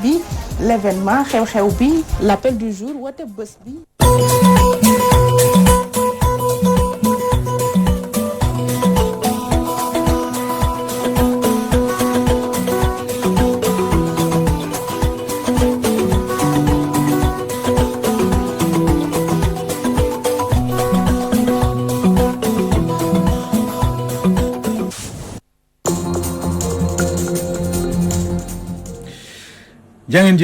bi l'événement xew-xew bi l'appel du jour woote bés bi. jangeen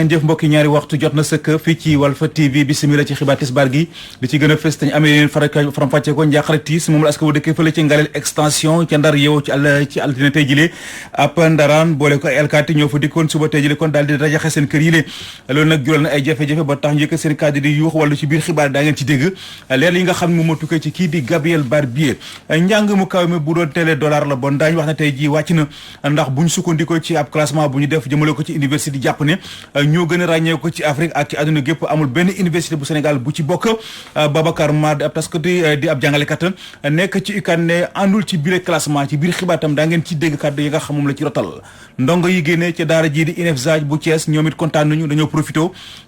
jëf mbokki ñaari waxtu jot na sëkk fii ci Walfa TV bismillah ci xibaar tisbaar gi li ci gën a fës tañ amee leen faram fàcce ko njàqare tiis moom la askan wu dëkkee fële ci Ngalel extension ca Ndar yow ci altine tey jile ab ndaraan boole ko ay alkaati ñoo fa dikkoon suba tey jile kon daal di rajaxe seen kër yi lée loolu nag jural na ay jafe-jafe ba tax njëkk seen kàddu di yuux wàllu ci biir xibaar daa ngeen ci dégg leer yi nga xam ne moom moo tukkee ci kii di Gabriel Barbier njàng mu kaw mi bu doon télé dollar la bon daañu wax ne tey ji wàcc na ndax buñ sukkandikoo ci ab classement bu ñu def jëmale ko ci université jàpp ne ñoo gën a ràññee ko ci Afrique ak ci àdduna gépp amul benn université bu Sénégal bu ci bokk Babacar Mar di ab taskati di ab jàngalekat nekk ci UCAD ne àndul ci biir classement ci biir xibaar tam daa ngeen ci dégg kàddu yi nga xam moom la ci rotal ndongo yi génnee ca daara ji di INEFJA bu Thiès ñoom it kontaan nañu dañoo profité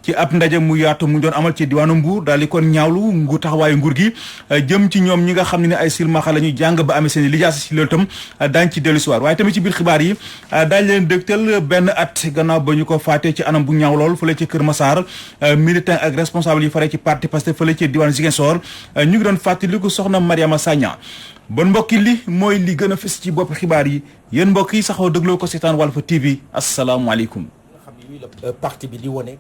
ci ab ndaje mu yaatu mu doon amal ci diwaanu Mbour daal di kon ñaawlu ngu taxawaayu nguur gi jëm ci ñoom ñi nga xam ne ay silmaxa la ñu jàng ba amee seen lijaasa si loolu tam daañ ci dellu soir waaye tamit ci biir xibaar yi daañ leen dégtal benn at gannaaw ba ñu ko faatee ci anam bu ñaaw lool fële ci Kër Massar militant ak responsable yi fare ci parti Pastef fële ci diwaan Ziguinchor ñu ngi doon fàttaliku soxna Mariama Sagna bon mbokki li mooy li gën a fës ci bopp xibaar yi yéen mbokk yi saxoo dégloo ko seetaan Walfa TV asalaamaaleykum. xam ni la parti bi di wone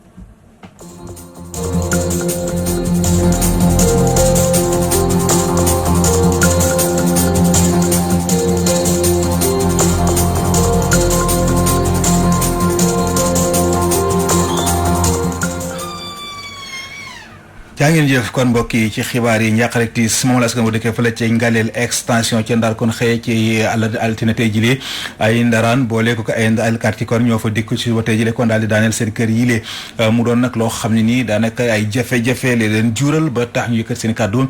jaa ngeen jëf kon mbokk yi ci xibaar yi njàqare tiis moom la askan wu dëkkee fële ci Ngalel extension ca Ndar kon xëye ci altine tey jilee ay ndaraan boole ko ay alkaati kon ñoo fa dikk ci ba tey jilee kon daal di daaneel seen kër yi lee mu doon nag loo xam ne nii daanaka ay jafe-jafe la leen jural ba tax ñu yëkkat seen kàddu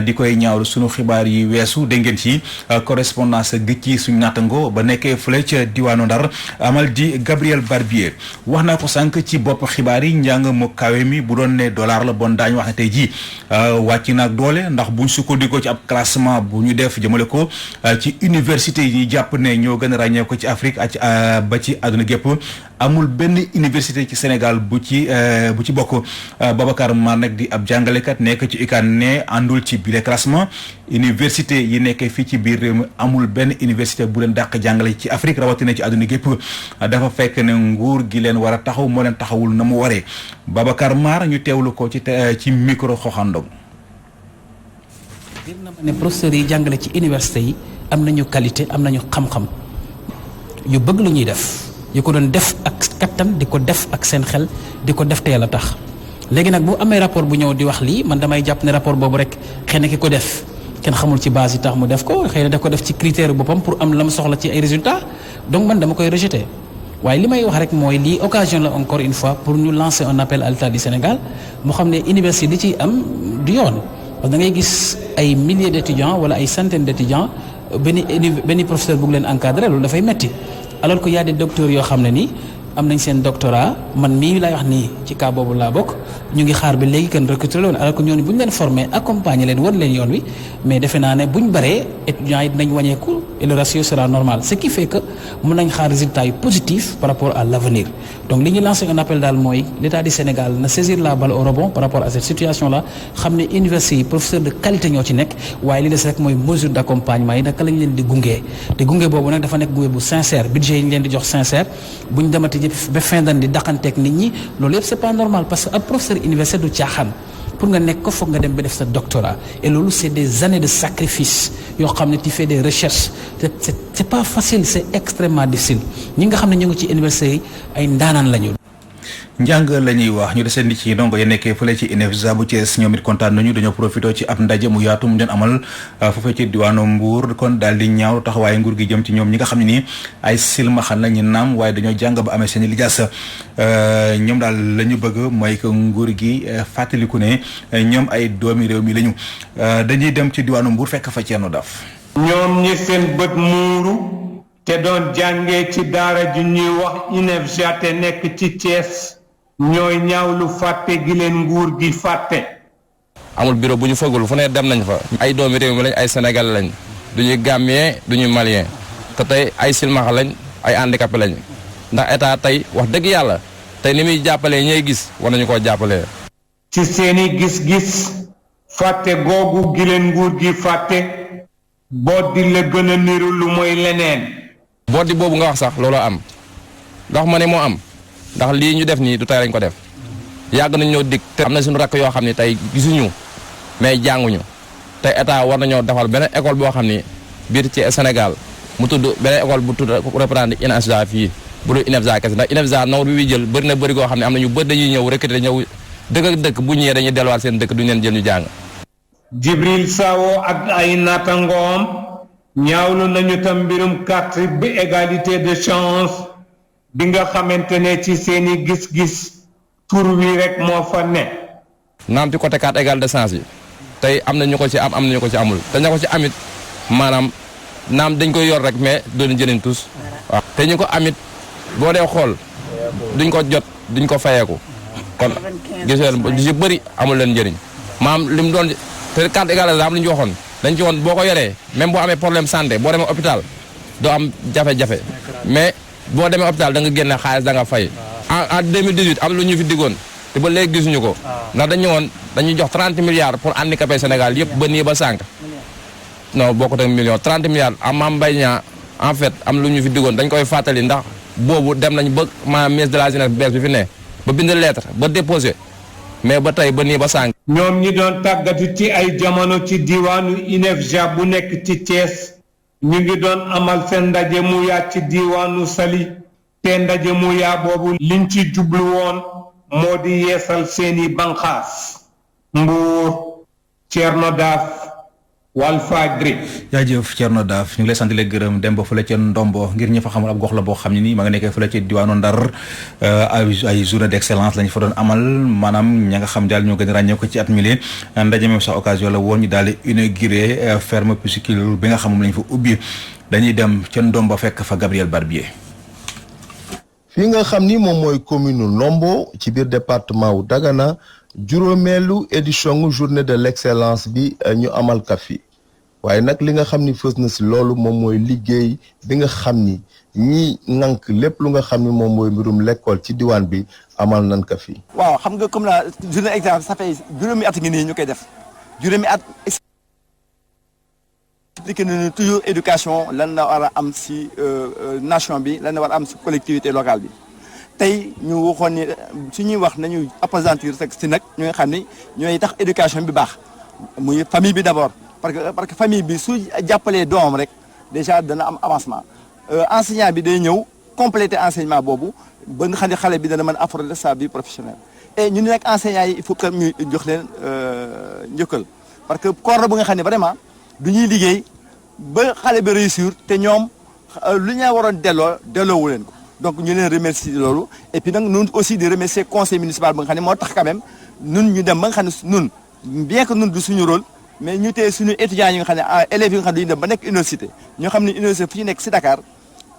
di koy ñaawlu sunu xibaar yi weesu dégg ngeen ci correspondance gëj ci suñu nattango ba nekkee fële ca diwaanu Ndar amal di Gabriel Barbier wax naa ko sànq ci bopp xibaar yi njàng mu kawe mi bu doon ne dollar la bon daañu wax tey jii wàcc naag doole ndax buñ sukkandikoo ci ab classement bu ñu def jëmale ko ci université yi ñuy jàpp ne ñoo gën a ràññee ko ci Afrique ak ba ci àdduna gépp amul benn université ci Sénégal bu ci bokk Babacar Mar nag di ab jàngalekat nekk ci UCAD ne àndul ci biir classement université yi nekkee fii ci biir réew mi amul benn université bu leen dàq jàngale ci Afrique rawatina ci àdduna gépp dafa fekk ne nguur gi leen war a taxaw moo leen taxawul na mu waree Babacar Mar ñu teewlu ko ci micro Xoxandong. gën na ma ne professeurs yi jàngale ci université yi am nañu qualité am nañu xam-xam yu bëgg lu ñuy def yu ko doon def ak kattan di ko def ak seen xel di ko def te yàlla tax léegi nag bu amee rapport bu ñëw di wax lii man damay jàpp ne rapport boobu rek xëy na ki ko def kenn xamul ci base yi tax mu def ko xëy na daf ko def ci critère boppam pour am la mu soxla ci ay résultats donc man dama koy rejeter waaye li may wax rek mooy lii occasion la encore une fois pour ñu lancer un appel à l'État du Sénégal moo xam ne université li ci am du yoon parce que da ngay gis ay milliers d'étudiants wala ay centaines d'étudiants benn professeur bëgg leen encadrer loolu dafay metti alors que y a des docteurs yoo xam ne nii am nañ seen doctorat man mii laay wax nii ci cas boobu laa bokk ñu ngi xaar ba léegi kenn recruter loon alors que ñooñu bu ñu leen former accompagner leen wan leen yoon wi mais defe naa ne buñ baree étudiants yi dinañ wàññeeku et le ratio sera normal ce qui fait que mën nañ xaar résultats yu positifs par rapport à l'avenir donc li ñu lancé un appel daal mooy l'État du Sénégal na saisir la balle au rebond par rapport à cette situation là xam ne université yi professeur de qualité ñoo ci nekk waaye li des rek mooy mesure d'accompagnement yi naka lañ leen di gungee te gunge boobu nag dafa nekk gunge bu sincère budget yi ñu leen di jox sincère buñ demati ba fin d'année di daqanteeg nit ñi loolu yëpp c'est pas normal parce que ab professeur universitaire du caaxaan pour nga nekk ko foog nga dem ba def sa doctorat et loolu c'est des années de sacrifice yoo xam ne tu fais des recherches c'est pas facile c'est extrêmement difficile ñi nga xam ne ñu ngi ci université yi ay ndaanaan lañu. njàng la ñuy wax ñu deseen di ci ndongo ya nekkee fële ci INEFJA bu Thiès ñoom it kontaan nañu dañoo profité ci ab ndaje mu yaatu mu doon amal foofee ci diwaanu Mbour kon daal di ñaaw taxawaaye nguur gi jëm ci ñoom ñi nga xam ne nii ay silmaxan la ñu naam waaye dañoo jàng ba amee seen lijaasa ñoom daal la ñu bëgg mooy que nguur gi fàttaliku ne ñoom ay doomi réew mi lañu dañuy dem ci diwaanu Mbour fekk fa Thierno Daf. ñoom ñi seen bët muuru te doon jàngee ci daara ju ñuy wax INEFJA te nekk ci Thiès ñooy ñaawlu fàtte gi leen nguur gi fàtte. amul bureau bu ñu fëggul fu ne dem nañ fa. ay doomi réew mi lañ ay Sénégal lañ duñuy Gambien duñuy Malien te tey ay silmaxa lañ ay handicapé lañ ndax état tey wax dëgg yàlla tey ni muy jàppalee ñooy gis war nañu koo jàppalee. ci seeni gis-gis fàtte googu gi leen nguur gi fàtte boddi la gën a niru lu mooy leneen. boddi boobu nga wax sax looloo am ndax ma ne moo am ndax lii ñu def nii du tey lañ ko def yàgg nañ ñoo dig te am na suñu rakk yoo xam ne tey gisuñu mais jànguñu tey état war nañoo defal beneen école boo xam ni biir ci Sénégal mu tudd beneen école bu tudd reprendre INEFJA fii bu dul INEFJA kese ndax INEFJA nombre bi muy jël bëri na bëri goo xam ne am na ñu bëri dañuy ñëw recruter ñëw dëkk ak dëkk bu ñëwee dañuy delluwaat seen dëkk duñu leen jël ñu jàng. Jibril Sawo ak ay naataangoom ñaawlu nañu tam mbirum carte bi égalité de chance bi nga xamante ne ci seeni gis-gis tur wi rek moo fa ne. naam ci côté carte égale de chance yi tey am na ñu ko ci am na ñu ko ci amul te ña ko ci amit maanaam naam dañ koy yor rek mais doon jëriñ tous waaw te ñu ko amit boo dee xool duñ ko jot duñ ko fayeeku kon gis ngeen yu bëri amul leen njëriñ maam li mu doon te carte égale am lu ñu waxoon dañ ci woon boo ko yoree même boo amee problème santé boo demee hôpital doo am jafe-jafe mais boo demee hôpital da nga génne xaalis da nga fay. en 2018 am lu ñu fi diggoon te ba léegi gisuñu ko ndax dañu woon dañuy jox 30 milliards pour handicapé Sénégal yëpp ba nii ba sànq non bokkut ak million 30 milliards am Mame Mbaye Niang en fait am lu ñu fi diggoon dañ koy fàttali ndax boobu dem nañ ba maanaam ministre de la jeunesse bees bi fi ne ba bind lettre ba déposé mais ba tey ba nii ba sànq. ñoom ñi doon tàggatu ci ay jamono ci diwaanu INEFJA bu nekk ci Thiès ñu ngi doon amal seen ndaje mu yaa ci diwaanu Saly te ndaje mu yaa boobu liñ ci jublu woon moo di yeesal seeni banqaas. Mbour Thierno Daaf Walfadjri. jaajëf Thierno Daaf ñu ngi lay sant leen gërëm dem ba fële ca Ndombo ngir ñi fa xamul ab gox la boo xam ne nii ma nga nekkee fële ca diwaanu Ndar ay journée d'excellence lañu fa doon amal maanaam ña nga xam daal ñoo gën a ràññee ko ci at mile ndaje même sax occasion la woon ñu daal di inauguré ferme piscicole bi nga xam moom lañu fa ubbi dañuy dem ca Ndombo fekk fa Gabriel Barbier. fii nga xam ni moom mooy commune Ndombo ci biir département wu Dagana juróomeelu édition journée de l'excellence bi ñu amal ka fi waaye nag li nga xam ni fës na si loolu moom mooy liggéey bi nga xam ni ñi ŋànk lépp lu nga xam ni moom mooy mbirum l'école ci diwaan bi amal nañ ka fi. waaw xam nga comme la journée d'excellence ça fait juróomi at ngi nii ñu koy def juróomi at expliqué nañu toujours éducation lan la war a am si nation bi lan la war a am si collectivité locale bi. tey ñu waxoon ni su ñuy wax nañu appesantir rek si nag ñu nga xam ni ñooy tax éducation bi baax muy famille bi d'abord parce que famille bi su jàppalee doomam rek déjà dana am avancement enseignant bi day ñëw compléter enseignement boobu ba nga xam ne xale bi dana mën a affronter sa vie professionnelle et ñu nekk enseignants yi il faut que ñu jox leen njëkkal parce que corps bu nga xam ne vraiment du ñuy liggéey ba xale bi réussir te ñoom lu ñu waroon delloowu leen ko. donc ñu leen remercier loolu et puis nag ñun aussi di remercier conseil municipal ba nga xam ne moo tax quand même ñun ñu dem ba nga xam ne ñun bien que ñun du suñu rôle mais ñu tey suñu étudiants yi nga xam ne élèves yi nga xam ne dañu dem ba nekk université ñoo xam ne université fu ñu nekk si Dakar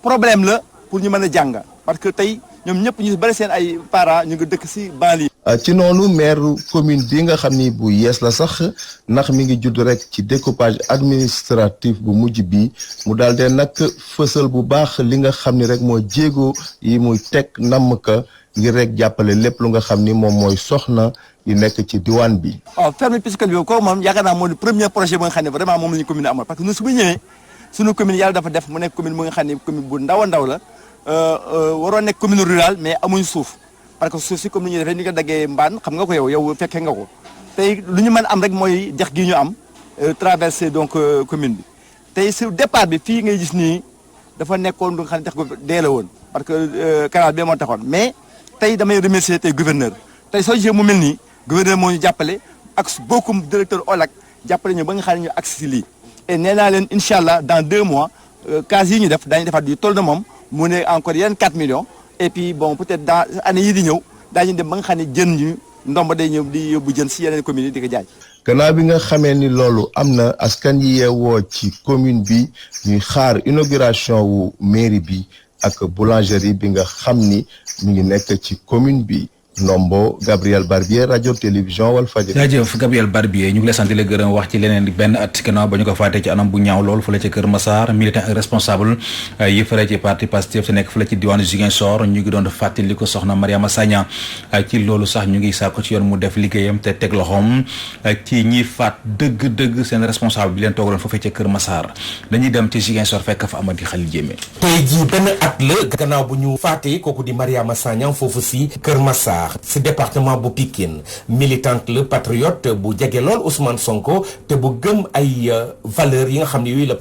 problème la pour ñu mën a jàng parce que tey ñoom ñëpp ñu bari seen ay parents ñu ngi dëkk si banlieue. ci noonu maire commune bi nga xam ni bu yees la sax ndax mi ngi judd rek ci découpage administratif bu mujj bi mu daal de nag fësal bu baax li nga xam ni rek mooy jéego yi muy teg namm ka ngir rek jàppale lépp lu nga xam ni moom mooy soxna yi nekk ci diwaan bi. waaw ferme piscicole bi kooku moom yaakaar naa moo di premier projet ba nga xam ne vraiment moom la ñu commune amal parce que ñun su ma ñëwee suñu commune yàlla dafa def mu nekk commune bu nga xam ne commune bu ndaw a ndaw la waroon nekk commune rurale mais amuñ suuf. parce que suuf si comme ni ñuy defee ni ko daggee mbaan xam nga ko yow fekkee nga ko tey lu ñu mën am rek mooy dex gi ñu am traversé donc commune bi tey si départ bi fii ngay gis nii dafa nekkoon lu nga xam ne dex ko dee la woon parce que canal bi moo taxoon mais tey damay remercier tey gouverneur tey soo gisee mu mel nii gouverneur moo ñu jàppale ak beaucoup directeur OLAC jàppale ñu ba nga xam ne ñu agsi si lii et nee naa leen incha allah dans 2 mois case yi ñu def daañu defaat yu toll na moom mu ne encore yeneen 4 millions et puis bon peut-être dans année yi di ñëw daañu dem ba nga xam ne jën ñu ndomba day ñëw di yóbbu jën si yeneen communes yi di ko jaay. gannaaw bi nga xamee ni loolu am na askan yi yeewoo ci commune bi ñuy xaar inauguration wu mairie bi ak boulangerie bi nga xam ni mi ngi nekk ci commune bi. Nombo Gabriel Barbier rajo télévision Walfadjri. jaajëf Gabriel Barbier ñu ngi lay sant di la gërëm wax ci leneen benn at gannaaw ba ñu ko faatee ci anam bu ñaaw lool fële ci Kër Massar militant ak responsable yi fare ci parti Pastef te nekk fële ci diwaanu Ziguinchor ñu ngi doon fàttali ko soxna Mariama Sagna ci loolu sax ñu ngi sàkku ci yoon mu def liggéeyam te teg loxoom ci ñi faat dëgg-dëgg seen responsable bi leen toogaloon foofee ci Kër Massar dañuy dem ci Ziguinchor fekk fa Amady Khalil Diémé. tey jii benn at la gannaaw bu ñu faatee kooku di Mariama Sagna foofu si Kër Massar ci département bu Pikine militante la patriote bu jege lool Ousmane Sonko te bu gëm ay valeurs yi nga xam ne yooyu la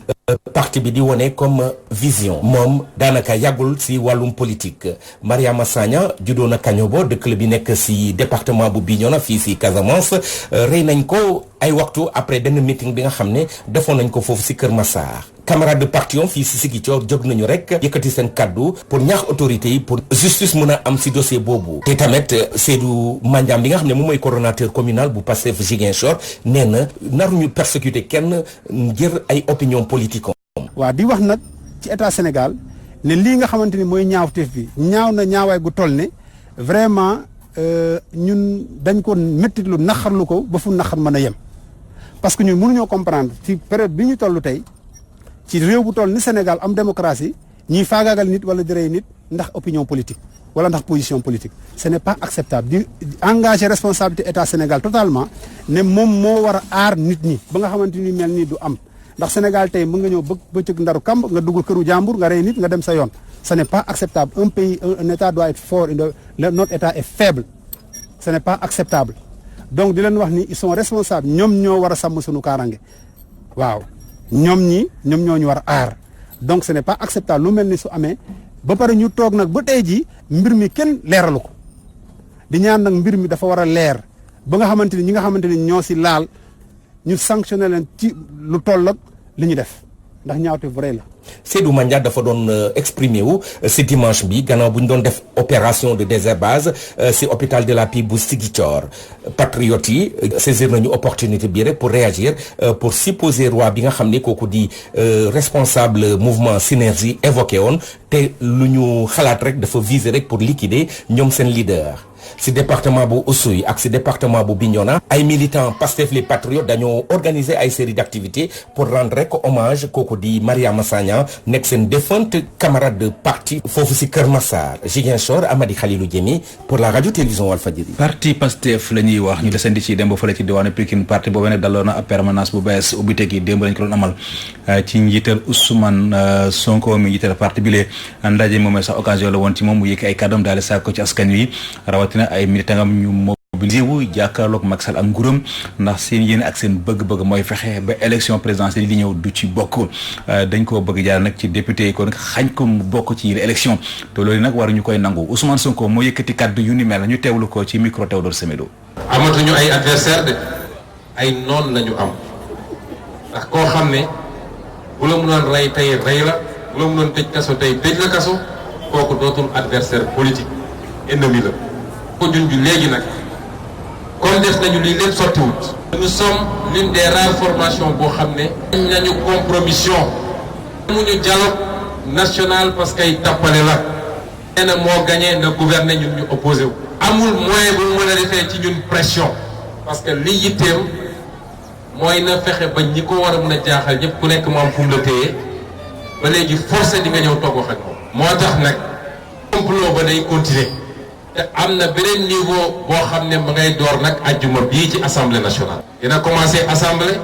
parti bi di wone comme vision moom daanaka yàggul si wàllum politique Mariama Sagna juddoo na Kañobo dëkk la bi nekk si département bu Bignona fii si Casamance rey nañ ko ay waxtu après benn meeting bi nga xam ne defoon nañ ko foofu si Kër Massar camarade de parti fii si Ziguinchor jóg nañu rek yëkkati seen kaddu pour ñaax autorités yi pour justice mën a am si dossier boobu te tamit Seydou Mandiam bi nga xam ne moom mooy coordonnateur communal bu Pastef Ziguinchor nee na naruñu persécuter kenn ngir ay opinion politique. waaw di wax nag ci état Sénégal ne lii nga xamante ni mooy ñaawteef bi ñaaw na ñaawaay gu toll ne vraiment ñun dañ ko méttitlu naxarlu ko ba fu naxar mën a yem parce que ñun mënuñoo comprendre ci période bi ñu toll tey ci réew bu toll ni Sénégal am démocratie ñuy faagaagal nit wala di rey nit ndax opinion politique wala ndax position politique ce n'est pas acceptable di engager responsabilité état Sénégal totalement ne moom moo war a aar nit ñi ba nga xamante ni mel nii du am ndax Sénégal tey mën nga ñëw bëccëg ndaru kamb nga dugg këru jàmbur nga rey nit nga dem sa yoon ce n'est pas acceptable un pays un état doit être fort notre état est faible ce n'est pas acceptable donc di leen wax ni ils sont responsables ñoom ñoo war a sàmm suñu kaarange waaw ñoom ñoo ñu war a aar donc ce n'est pas acceptable lu mel ni su amee ba pare ñu toog nag ba tey jii mbir mi kenn leeralu ko di ñaan nag mbir mi dafa war a leer ba nga xamante ni ñi nga xamante ni ñoo si laal ñu sanctionné leen ci lu toll ak li ñu def ndax ñaawte vrai la. Seydou Mandia dafa doon exprimer wu si dimanche bi gannaaw bu ñu doon def opération de désherbage si hôpital de la Pi bu Ziguinchor patriotes yi saisir nañu opportunité bi rek pour réagir pour supposer roi bi nga xam ne kooku di responsable mouvement synergie évoqué woon te lu ñu xalaat rek dafa viser rek pour liquider ñoom seen leader. si département bu Oussouye ak si département bu Bignona ay militants Pastef les patriotes dañoo organiser ay série d'activités pour rendre rek hommage kooku di Mariama Sagna nekk seen défunte camarade de parti foofu si Kër Massar Ziguinchor Amady Khalilou Diémé pour la radio télévision Walfadjri. parti Pastef la ñuy wax ñu desandi ci démb fële ci diwaanu Pikine parti boobu nag daloon na ab permanence bu bees ubbite gi démb lañ ko doon amal ci njiital Ousmane Sonko mi njiital parti bi lee ndaje moom sax occasion la woon ci moom mu yëkk ay kàddoom daal di sàkk ko ci askan wi rawatina ay militangam ñu mobilisé wu jàkkaarloog Macky Sall ak nguuram ndax seen yéene ak seen bëgg-bëgg mooy fexe ba élection présidentielle yi di ñëw du ci bokk dañ koo bëgg jaar nag ci député yi kon xañ ko mu bokk ci yile élection te loolu nag waruñu koy nangu Ousmane Sonko moo yëkkati kàddu yu ni mel ñu teewlu ko ci micro Théodore Semedo. amatuñu ay adversaire de ay noon lañu am ndax koo xam ne bu la mënoon rey tey rey la bu la mënoon tëj kaso tey tëj la kaso kooku dootul adversaire politique ennemi la ko junju léegi nag kon des nañu lii leen sottiwut nous sommes l'une des rares formations boo xam ne dañ nañu compromission amuñu dialogue national parce que ay tappale la nee na moo gagné na gouverner ñun ñu opposé wu amul moyen bu mën a defee ci ñun pression parce que li yitteem mooy na fexe ba ñi ko war a mën a jaaxal ñëpp ku nekk mu am fu mu la téye ba léegi forcé di nga ñëw toog wax ak moom moo tax nag complot ba day continuer te am na beneen niveau boo xam ne ma ngay door nag ajjuma bii ci assemblée nationale dina commencer assemblée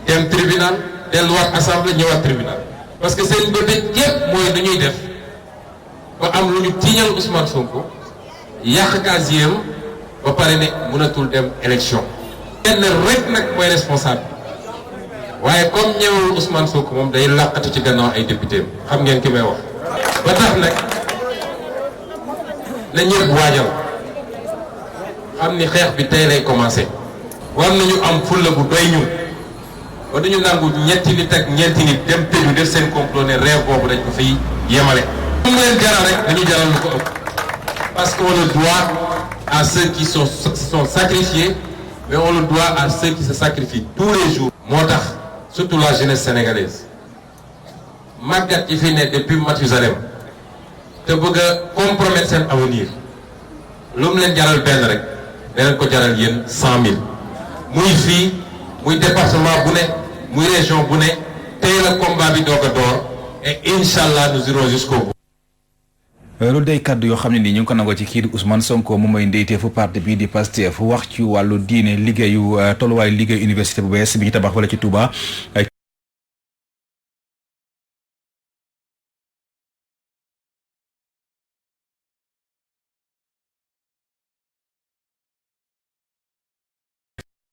dem tribunal delluwaat assemblée ñëwaat tribunal parce que seen bëbët yépp mooy nu ñuy def ba am lu ñu tiiñal Ousmane Sonko yàq casier ba pare ne mënatul dem élection kenn rek nag mooy responsable waaye comme ñëwul Ousmane Sonko moom day làqatu ci gannaaw ay député xam ngeen ki may wax ba tax nag na ñëpp waajal xam ni xeex bi tey lay commencé war nañu am fulla bu doy ñu ba duñu nangu ñetti nit ak ñeenti nit dem tëju def seen complot ne réew boobu dañ ko fiy yemale mu leen jaral rek dañu jaral lu ko ëpp parce qu'on le doit à ceux qui sont sacrifiés mais on le doit à ceux qui se sacrifient tous les jours. moo tax surtout la jeunesse sénégalaise màggat yi fi ne depuis Mathusalem te bëgg a compromettre seen avenir lu mu leen jaral benn rek danañ ko jaral yéen 100 000 muy fii muy département bu ne muy région bu ne tey la combat bi doog a door et inch'Allah nous irons jusqu'au bout. loolu day kàddu yoo xam ne nii ñu ngi ko nangoo ci kii di Ousmane Sonko moom mooy ndeyteefu parti bii di Pastef wax ci wàllu diine liggéeyu tolluwaayu liggéeyu université bu bees bi ñu tabax wala ci Touba.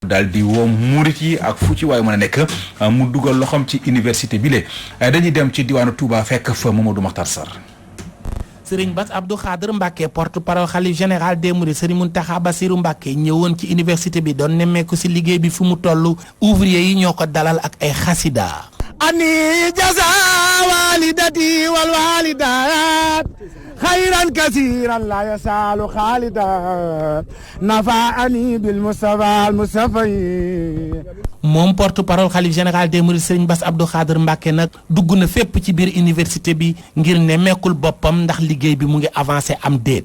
daal di woo murit yi ak fu ci waaye mën a nekk mu dugal loxoom ci université bi le dañuy dem ci diwaanu Touba fekk fa Mamadou Makhtar Sarr. Sëriñ Bass Abdou Khadre Mbacké porte-parole xalif général des mourides Sëriñ Mountakha Bassirou Mbacké ñëwoon ci université bi doon nemmeeku ci liggéey bi fu mu toll ouvrier yi ñoo ko dalal ak ay xasida ani jaza walidati wal walidat xayran kasiran la yasalu xaalida nafaani bil mustafa al mustafa moom porte-parole xalif général des mourides Serigne Bass Abdou Khadre Mbacké nag dugg na fépp ci biir université bi ngir ne mekkul boppam ndax liggéey bi mu ngi avancé am déet.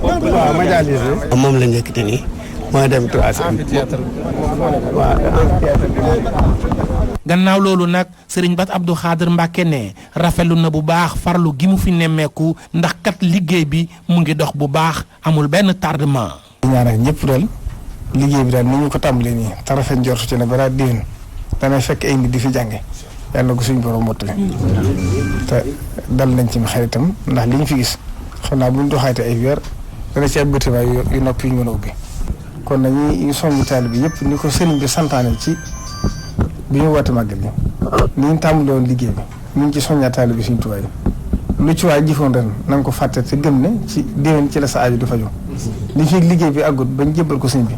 waaw majalisé moom la njëkkati nii mooy dem troisième waaw. gannaaw loolu nag Serigne Bass Abdou Khadre Mbacké ne rafetlu na bu baax farlu gi mu fi nemmeeku ndax kat liggéey bi mu ngi dox bu baax amul benn tardement. ñaanal ñëpp daal liggéey bi daal ni ñu ko tàmbalee nii te rafet njortu ci ne balaa déwén dana fekk ay nit di fi jànge yàlla ko suñu borom mottali te dal nañ ci xaritam ndax li ñu fi gis xam naa bu ñu doxaatee ay weer dana ci ab bâtiment yu nopp yu ñu mën a ubbi kon nag ñu songu taal bi yëpp ni ko sëriñ bi santaane ci bi ñu woote màggal bi ni ñu tàmbalee woon liggéey bi ñu ngi ci soññaa taal bi suñu tuwaay lu ci waay jëfoon ren na nga ko fàtte te gëm ne ci déwén ci la sa aju di faju li fi liggéey bi àggut bañ jébbal ko sëñ bi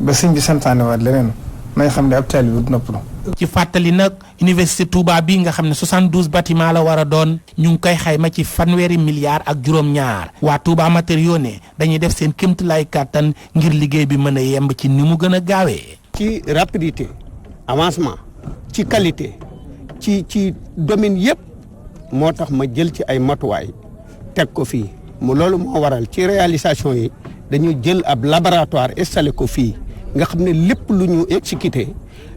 ba sëñ bi santaane waat leneen nañ xam ne ab taal bi du noppalu. ci fàttali nag université Touba bi nga xam ne 72 bâtiment la war a doon ñu ngi koy xayma ci fanweeri milliards ak juróom-ñaar waa Touba matériaux ne dañuy def seen kéemtulaay kàttan ngir liggéey bi mën a yemb ci ni mu gën a gaawee. ci rapidité avancement ci qualité ci domaine yëpp moo tax ma jël ci ay matuwaay teg ko fii mu loolu moo waral ci réalisation yi dañu jël ab laboratoire installé ko fii nga xam ne lépp lu ñu exécuté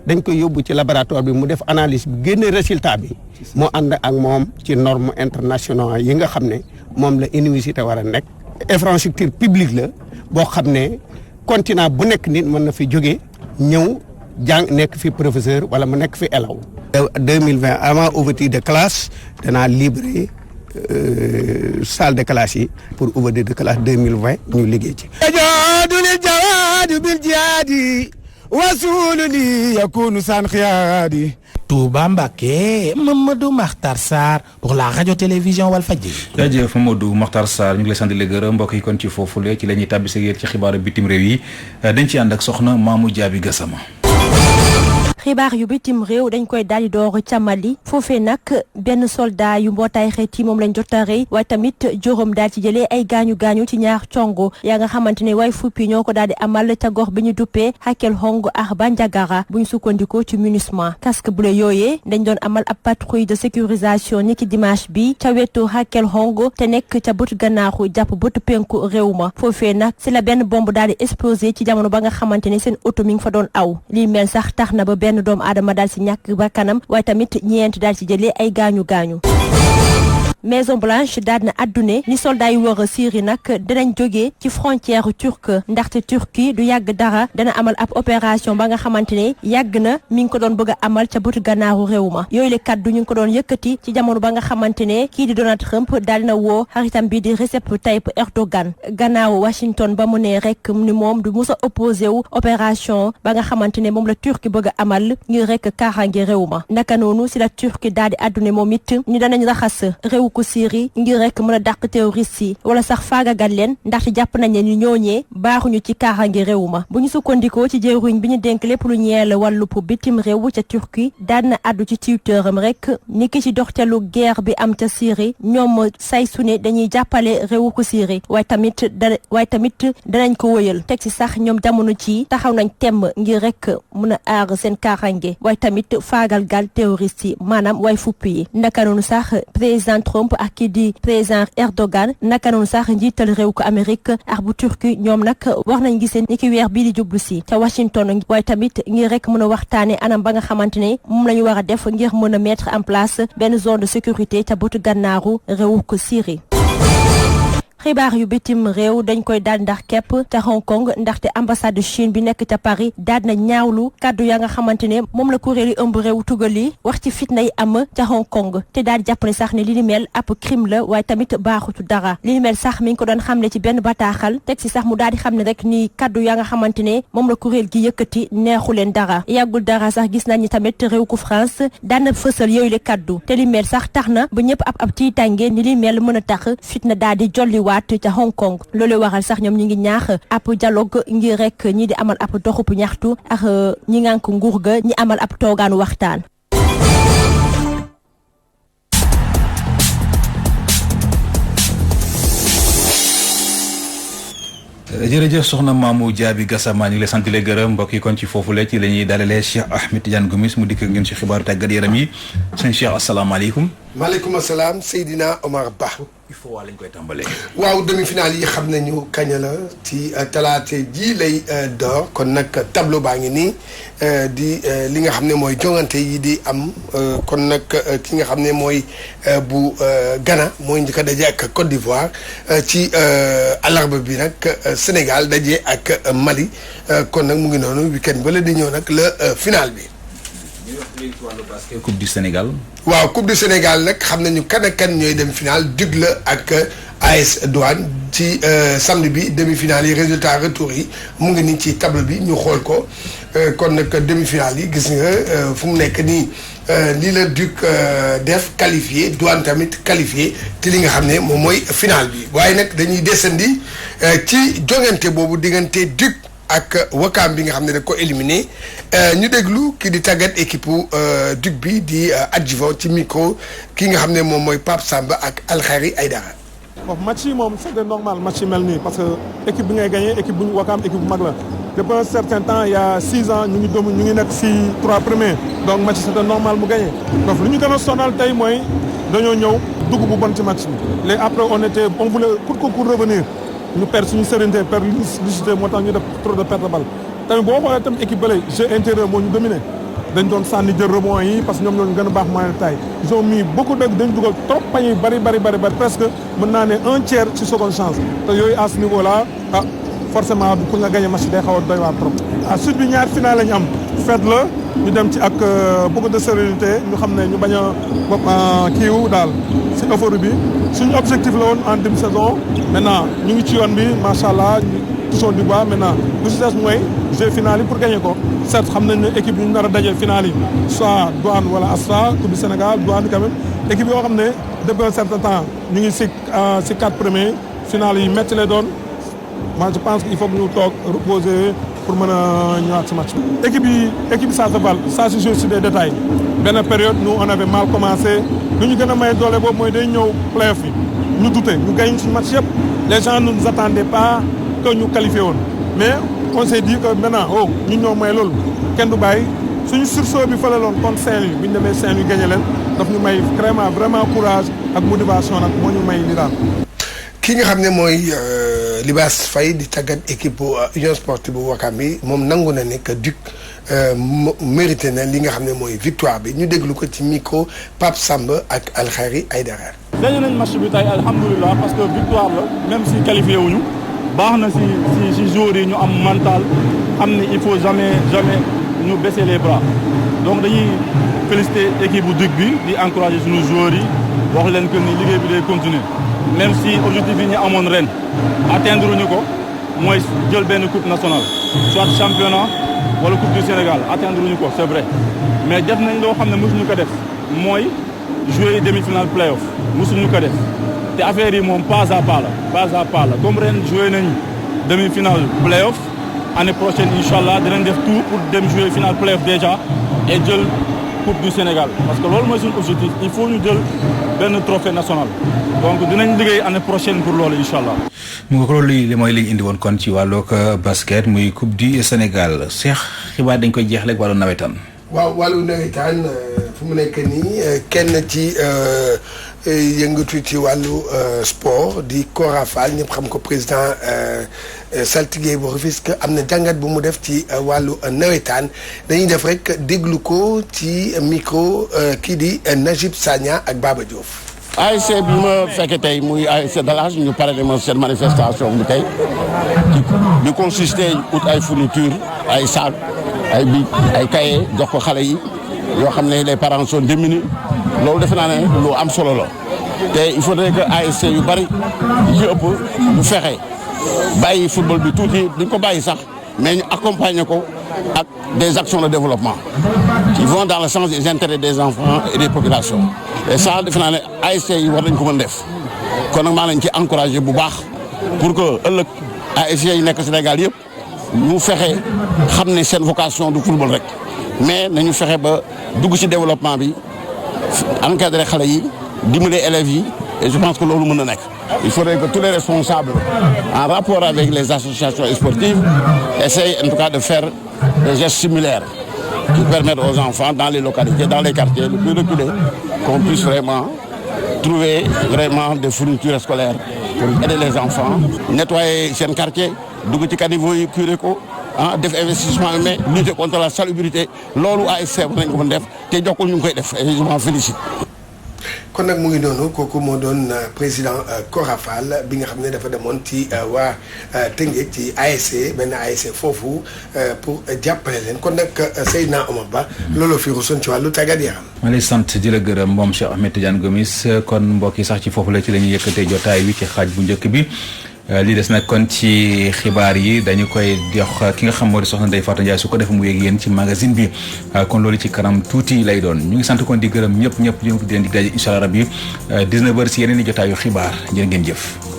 dañ koy yóbbu ci laboratoire bi mu def analyse bi génne résultat bi moo ànd ak moom ci normes internationales yi nga xam ne moom la université war a nekk. infrastructure publique la boo xam ne continent bu nekk nit mën na fi jóge ñëw jàng nekk fi professeur wala mu nekk fi élève. 2020 avant ouverture de classe danaa libéré salle de classe yi pour ouverture de classe 2020 ñu liggéey ci. wasuluni yakunu san xiyaadi Touba Mbacké Mamadou Makhtar Sarr pour la radio-télévision Walfadjri. jaajëf Mamadou Makhtar Sarr ñu ngi lay sant di la gërëm mbokk yi kon ci foofule ci la ñuy tàbbi ci xibaaru bitim réew yi dañ ci ànd ak soxna Mamou Diaby Gassama. xibaar yu bitim réew dañ koy daal di door ca Mali foofee nag benn soldat yu mbootaay xeet yi moom lañ jot a rey waaye tamit juróom daal ci jëlee ay gaañu ci ñaar congo yaa nga xamante ne way fuppi ñoo ko daal di amal ca gox bi ñu duppee Hakel Hong ak Bandiagara bu ñu sukkandikoo ci MINUSMA casque bleu yooyee dañ doon amal ab patrouille de sécurisation ni ki dimanche bi ca wetu Hakel Hong te nekk ca bëtu gannaaru jàpp bëtu penku réew ma foofee nag si la benn bombe daal di explosé ci jamono ba nga xamante ne seen oto mi ngi fa doon aw lii mel sax tax na ba benn doomu aadama daal ci ñàkk ba kanam waaye tamit ñeent daal ci jëlee ay gaañu Maison Blanche daal na addune ni soldat yu war a Syrie nag dinañ jógee ci frontière turque ndaxte Turquie du yàgg dara dana amal ab opération ba nga xamante ne yàgg na mi ngi ko doon bëgg a amal ca bëtu gannaaru réew ma yooyu le kaddu ñu ngi ko doon yëkkati ci jamono ba nga xamante ne kii di Donald Trump daal na woo xaritam bi di Recep Tayyip Erdogan gannaaw Washington ba mu ne rek ni moom du mus a opposé wu opération ba nga xamante ne moom la Turquie bëgg a amal ngir rek kaaraange réew ma naka noonu si la Turquie daal di addune moom it ñu danañ raxas réew ko Syrie ngir rek mën a dàq terroriste yi wala sax faagagal leen ndaxte jàpp nañ ne ni ñooñee baaxuñu ci kaaraange réew ma bu ñu sukkandikoo ci jëwriñ bi ñu dénk lépp lu ñeel wàllu bitim réew ca Turquie daan na àddu ci Twitteram rek ni ki ci doxtelu guerre bi am ca Syrie ñoom say su ne dañuy jàppale réewu ko Syrie waaye tamit danañ ko wëyal teg ci sax ñoom jamono ci taxaw nañ temm ngir rek mën a aar seen kaaraange waaye tamit faagal gal terroriste yi maanaam way fupp yi naka noonu sax président Trump ak kii di président Erdogan naka noonu sax njiital réew ko Amérique ak bu Turquie ñoom nag wax nañ gisee ni ki weer bii di jublu si ca Washington waaye tamit ngir rek mën a waxtaane anam ba nga xamante ne moom la ñu war a def ngir mën a mettre en place benn zone de sécurité ca bëtu gànnaaru réewu ko Syrie. xibaar yu bitim réew dañ koy daal ndax képp ca Hong Kong ndaxte ambassade Chine bi nekk ca Paris daal na ñaawlu kaddu ya nga xamante ne moom la kuréel yi ëmb réew tugal yi wax ci fitna yi am ca Hong Kong te daal jàpp ne sax ne li ni mel ab crime la waaye tamit baaxutu dara li ni mel sax mi ngi ko doon xamle ci benn bataaxal teg si sax mu daal di xam ne rek ni kaddu ya nga xamante ne moom la kuréel gi yëkkati neexu leen dara yàggul dara sax gis nañ ni tamit réew ku France daan na fësal yooyu le kaddu te li mel sax tax na ba ñëpp ab tiitange ni li mel mën a tax fitna daal di jolli ca Hong Kong loolu waral sax ñoom ñi ngi ñaax ab dialogue ngir rek ñi di amal ab doxub ñaxtu ak ñi ngànk nguur ga ñi amal ab toogaanu waxtaan. jërëjëf soxna Mamou Diaby Gassama ñu ngi lay sant di gërëm mbokk yi kon ci foofule ci la ñuy dalalee Cheikh Ahmed Tidiane Gomis mu dikk ngeen ci xibaaru tàggat yaram yi sëñ Cheikh asalaamaaleykum. maaleykum salaam Seydina Omar Ba. il faut waa lañ koy tàmbalee. waaw demi-finale yi xam nañu kañ la ci talaata ji lay door kon nag tableau baa ngi nii di li nga xam ne mooy jongante yi di am kon nag ki nga xam ne mooy bu Ghana mooy njëkk a daje ak Côte d'Ivoire ci àllarba bi nag Sénégal daje ak Mali kon nag mu ngi noonu week-end ba la di ñëw nag la finale bi. Coupe du Sénégal. waaw Coupe du Sénégal nag xam nañu kan ak kan ñooy dem finale dug la ak AS Douane ci samedi bi demi-finale yi résultat retour yi mu ngi nii ci table bi ñu xool ko kon nag demi-finale yi gis nga fu mu nekk nii lii la dug def qualifié Douane tamit qualifié ci li nga xam ne moom mooy finale bi waaye nag dañuy descendi ci jongante boobu diggante dug ak Wakaam bi nga xam ne da ko éliminé ñu déglu ki di tàggat équipe Duc bi di adjuvant ci micro ki nga xam ne moom mooy Pape Samba ak Alkhari Aïdara. bon match yi moom c'était normal match yi mel nii parce que équipe bi ngay gagné équipe bu Wakaam équipe bu mag la depuis un certain temps il y a 6 ans ñu ngi nekk si 3 premiers donc match c'était normal mu gagné donc lu ñu gën a sonal tey mooy dañoo ñëw dugg bu bon ci match bi léegi après on voulait pour revenir. ñu perdre suñu sérénité perdre lucidité moo tax ñu def trop de perte de balle tamit boo xoolee tamit équipe bële jeu intérieur moo ñu dominé dañ doon sànni jël rebond yi parce que ñoom ñoo gën a baax moyen de taille ils ont mis beaucoup de dañ dugal trop pañe bari presque mën naa ne un tiers ci seconde chance te yooyu à ce niveau là forcément pour nga gagner match day xaw a doy waar trop. suite bi ñaar final la ñu am fête la ñu dem ci ak beaucoup de sérénité ñu xam ne ñu bañ a kiiw daal si euphorie bi suñu objectif la woon en demi saison maintenant ñu ngi ci yoon bi macha allah ñu touchons du bois maintenant lu si des mooy jeu final yi pour gagner ko certes xam nañ ne équipe yi ñu nar a daje final yi soit Douane wala Astra Coupe du Sénégal Douane quand même équipe yoo xam ne depuis un certain temps ñu ngi si 4 premiers final yi métti lay doon. moi je pense qu'il faut que ñu toog reposer pour mën a ñëwaat ci match bi. équipe yi ça se valde ça se joue sur des détails benn période nous on avait mal commencé lu ñu gën a may doole boobu mooy day ñëw playoff yi ñu douté ñu gagné ci match yëpp les gens ne nous attendaient pas que ñu qualifié woon mais on s'est dit que maintenant ñu ñoo may loolu kenn du bàyyi suñu sursaut bi fële loon contre Saint-Louis bu ñu demee Saint-Louis gagné leen daf ñu may vraiment courage ak motivation nag moo ñu may li daal. ki nga xam ne mooy Libaas Faye di tàggat équipe Union Sportive bu Ouakam bi moom nangu na ne que Duc mérité na li nga xam ne mooy victoire bi ñu déglu ko ci micro Pape Samba ak Alkhari Aïdara. gagné nañ match bi tey alhamdulilah parce que victoire la même si qualifié wuñu baax na si joueurs yi ñu am mental xam ne il faut jamais ñu baisser les bras donc dañuy féliciter équipe bu Duc bi di encourager suñu joueurs yi wax leen que ni liggéey bi day continuer. même si objectif yi ñu amoon ren atteindre ñu ko mooy jël benn coupe nationale soit championnat wala coupe du Sénégal atteindre ñu ko c'est vrai mais def nañ loo xam ne mosuñu ko def mooy jouer demi-finale play-off mosuñu ko def te affaire yi moom pas à pas la comme ren joué nañ demi-finale play-off année prochaine incha allah dinañ def tout pour dem jouer finale play-off déjà et jël coupe du Sénégal parce que loolu mooy suñu objectif il faut ñu jël benn trophée national donc dinañ liggéey année prochaine pour loolu incha allah. mu nga ko loolu li mooy li ñu indi woon kon ci wàllug basket muy coupe du Sénégal Cheikh xibaar dañ koy jeexaleeg wàllu nawetaan. waaw wàllu nawetaan fu mu nekk nii kenn ci yëngatu ci wàllu sport di Cora Fall ñëpp xam ko président saltige bu Rufisque am na jàngat bu mu def ci wàllu nawetaan dañuy def rek déglu ko ci micro kii di Najib Sagna ak Baba Diouf. ASC bi ma fekkee tey muy ASC Dallage ñu pare de seen manifestation bi tey bi consisté ut ay fourniture ay sac ay bic ay cahier jox ko xale yi yoo xam ne les parents sont démunis loolu defe naa ne lu am solo la te il faudrait que ASC yu bari yi ci ëpp ñu fexe bàyyi football bi tuuti duñ ko bàyyi sax mais ñu accompagner ko ak des actions de développement qui vont dans le sens des intérêts des enfants et des populations et ça defe naa ne ASC yi war nañ ko mën def kon nag maa nañ ci encouragé bu baax pour que ëllëg ASC yi nekk Sénégal yëpp ñu fexe xam ne seen vocation du football rek mais nañu fexe ba dugg ci développement bi encadré xale yi dimbali élèves yi et je pense que loolu mën na nekk. Il faudrait que tous les responsables en rapport avec les associations sportives essayent en tout cas de faire des gestes similaires qui permettent aux enfants dans les localités, dans les quartiers les plus reculés qu'on puisse vraiment trouver vraiment des fournitures scolaires pour aider les enfants, nettoyer seen quartier, dugg ci caniveau yi curé ko def investissement mais lutter contre la salubrité loolu ASC war nañ ko mën def te jokkul ñu ngi koy def et je m'en félicite. kon nag mu ngi noonu kooku moo doon président Cora Fall bi nga xam ne dafa demoon ci waa Tëngéej ci ASC benn ASC foofu pour jàppale leen kon nag Seydina Omar Ba looloo fi rusoon ci wàllu tàggat yaram. ma lay sant di la gërëm moom Cheikh Ahmed Tidiane Gomis kon mbokk yi sax ci foofu la ci la ñuy yëkkatee jotaay wi ci xaaj bu njëkk bi. lii des nag kon ci xibaar yi dañu koy jox ki nga xam moo di soxna Ndeye Fatou Ndiaye su ko defee mu yéeg yéen ci magazine bi kon loolu ci kanam tuuti lay doon ñu ngi sant kon di gërëm ñëpp di leen di daje incha allah rabbi 19h si yeneen i jotaayu xibaar jërë ngeen jëf.